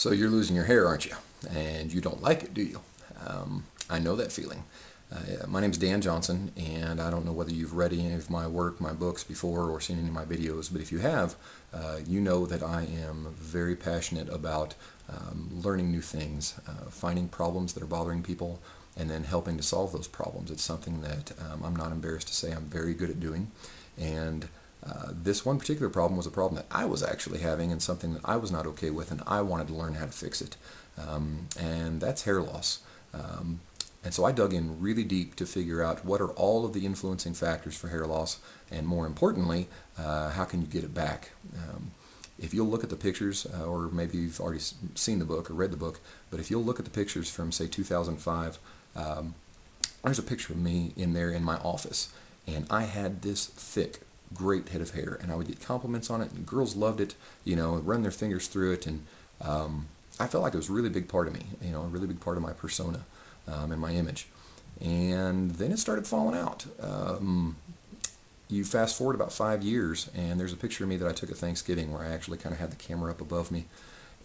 So you're losing your hair, aren't you? And you don't like it, do you? I know that feeling. My name's Dan Johnson, and I don't know whether you've read any of my work, my books before, or seen any of my videos, but if you have, you know that I am very passionate about learning new things, finding problems that are bothering people, and then helping to solve those problems. It's something that I'm not embarrassed to say I'm very good at doing, and this one particular problem was a problem that I was actually having and something that I was not okay with, and I wanted to learn how to fix it. And that's hair loss. And so I dug in really deep to figure out what are all of the influencing factors for hair loss, and more importantly, how can you get it back? If you'll look at the pictures, or maybe you've already seen the book or read the book, but if you'll look at the pictures from, say, 2005, there's a picture of me in there in my office, and I had this thick, great head of hair, and I would get compliments on it, and girls loved it, you know, run their fingers through it, and I felt like it was a really big part of me, you know, a really big part of my persona and my image. And then it started falling out. You fast forward about 5 years, and there's a picture of me that I took at Thanksgiving where I actually kind of had the camera up above me,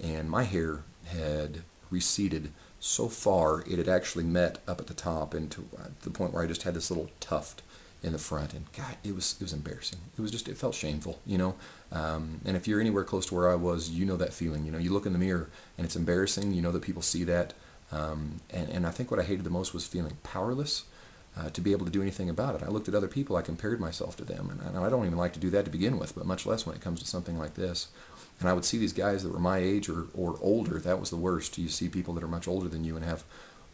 and my hair had receded so far it had actually met up at the top, and to the point where I just had this little tuft in the front, and God, it was embarrassing. It felt shameful, you know. And if you're anywhere close to where I was, you know that feeling. You know, you look in the mirror and it's embarrassing. You know that people see that. And I think what I hated the most was feeling powerless to be able to do anything about it. I looked at other people, I compared myself to them, and I don't even like to do that to begin with, but much less when it comes to something like this. And I would see these guys that were my age or older. That was the worst. You see people that are much older than you and have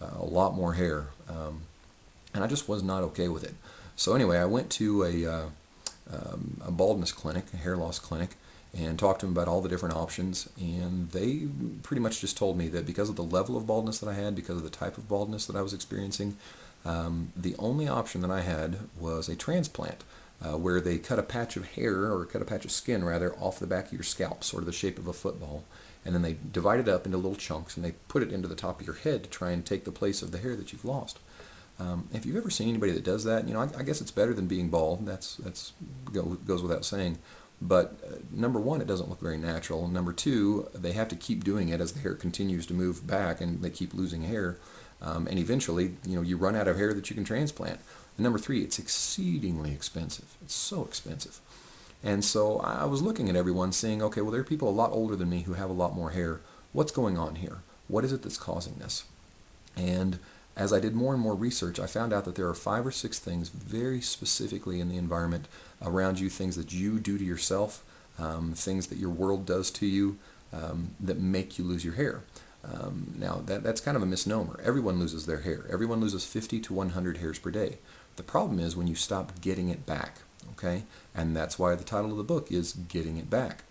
a lot more hair. And I just was not okay with it. So anyway, I went to a baldness clinic, a hair loss clinic, and talked to them about all the different options, and they pretty much just told me that because of the level of baldness that I had, because of the type of baldness that I was experiencing, the only option that I had was a transplant, where they cut a patch of hair, or cut a patch of skin rather, off the back of your scalp, sort of the shape of a football, and then they divide it up into little chunks, and they put it into the top of your head to try and take the place of the hair that you've lost. If you've ever seen anybody that does that, you know, I guess it's better than being bald. That's goes without saying. But number one, it doesn't look very natural. Number two, they have to keep doing it as the hair continues to move back, and they keep losing hair. And eventually, you know, you run out of hair that you can transplant. And number three, it's exceedingly expensive. It's so expensive. And so I was looking at everyone, saying, okay, well, there are people a lot older than me who have a lot more hair. What's going on here? What is it that's causing this? And as I did more and more research, I found out that there are 5 or 6 things very specifically in the environment around you, things that you do to yourself, things that your world does to you that make you lose your hair. Now, that's kind of a misnomer. Everyone loses their hair. Everyone loses 50 to 100 hairs per day. The problem is when you stop getting it back, okay? And that's why the title of the book is Getting It Back.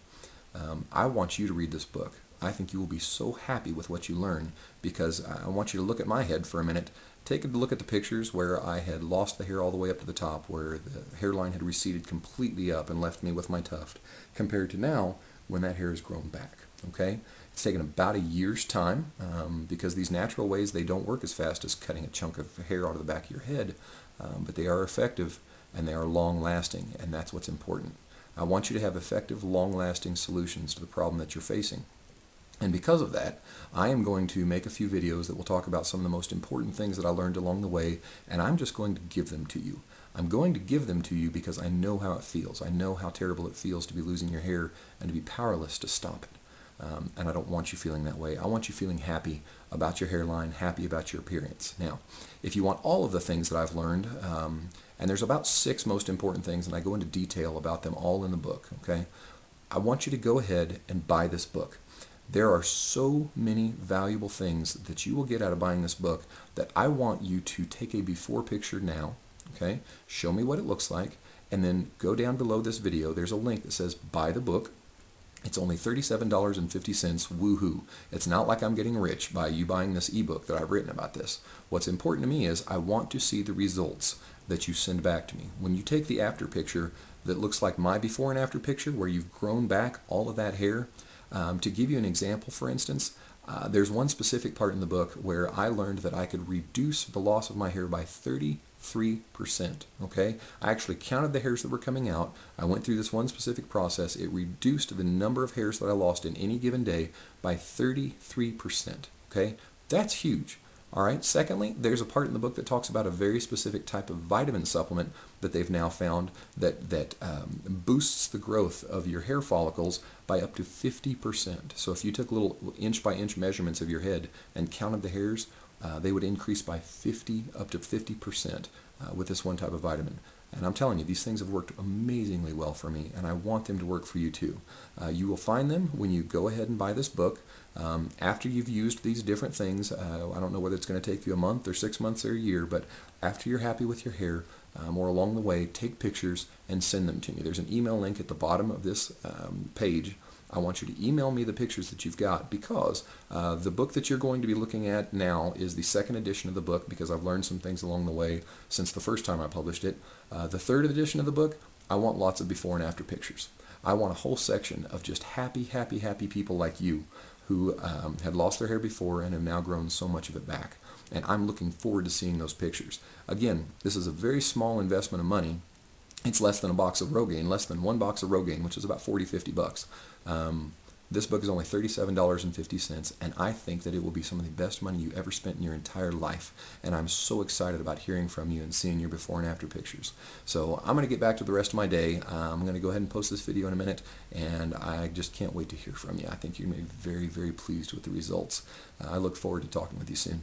I want you to read this book. I think you will be so happy with what you learn, because I want you to look at my head for a minute. Take a look at the pictures where I had lost the hair all the way up to the top, where the hairline had receded completely up and left me with my tuft, compared to now when that hair has grown back. Okay? It's taken about a year's time, because these natural ways, they don't work as fast as cutting a chunk of hair out of the back of your head, but they are effective and they are long-lasting, and that's what's important. I want you to have effective, long-lasting solutions to the problem that you're facing. And because of that, I am going to make a few videos that will talk about some of the most important things that I learned along the way, and I'm just going to give them to you. I'm going to give them to you because I know how it feels. I know how terrible it feels to be losing your hair and to be powerless to stop it. And I don't want you feeling that way. I want you feeling happy about your hairline, happy about your appearance. Now, if you want all of the things that I've learned, and there's about 6 most important things, and I go into detail about them all in the book, okay? I want you to go ahead and buy this book. There are so many valuable things that you will get out of buying this book that I want you to take a before picture now, okay? Show me what it looks like, and then go down below this video. There's a link that says buy the book. It's only $37.50, woohoo. It's not like I'm getting rich by you buying this ebook that I've written about this. What's important to me is I want to see the results that you send back to me. When you take the after picture that looks like my before and after picture, where you've grown back all of that hair, to give you an example, for instance, there's one specific part in the book where I learned that I could reduce the loss of my hair by Okay, I actually counted the hairs that were coming out. I went through this one specific process. It reduced the number of hairs that I lost in any given day by 33%. Okay, that's huge. All right. Secondly, there's a part in the book that talks about a very specific type of vitamin supplement that they've now found that boosts the growth of your hair follicles by up to 50%. So if you took little inch by inch measurements of your head and counted the hairs, they would increase by up to 50% with this one type of vitamin. And I'm telling you, these things have worked amazingly well for me, and I want them to work for you too. You will find them when you go ahead and buy this book. After you've used these different things, I don't know whether it's going to take you a month or 6 months or a year, but after you're happy with your hair, or along the way, take pictures and send them to me. There's an email link at the bottom of this page. I want you to email me the pictures that you've got, because the book that you're going to be looking at now is the second edition of the book, because I've learned some things along the way since the first time I published it. The third edition of the book, I want lots of before and after pictures. I want a whole section of just happy people like you who had lost their hair before and have now grown so much of it back. And I'm looking forward to seeing those pictures. Again, this is a very small investment of money. It's less than a box of Rogaine, less than one box of Rogaine, which is about 40, 50 bucks. This book is only $37.50, and I think that it will be some of the best money you ever spent in your entire life. And I'm so excited about hearing from you and seeing your before and after pictures. So I'm going to get back to the rest of my day. I'm going to go ahead and post this video in a minute, and I just can't wait to hear from you. I think you're going to be very, very pleased with the results. I look forward to talking with you soon.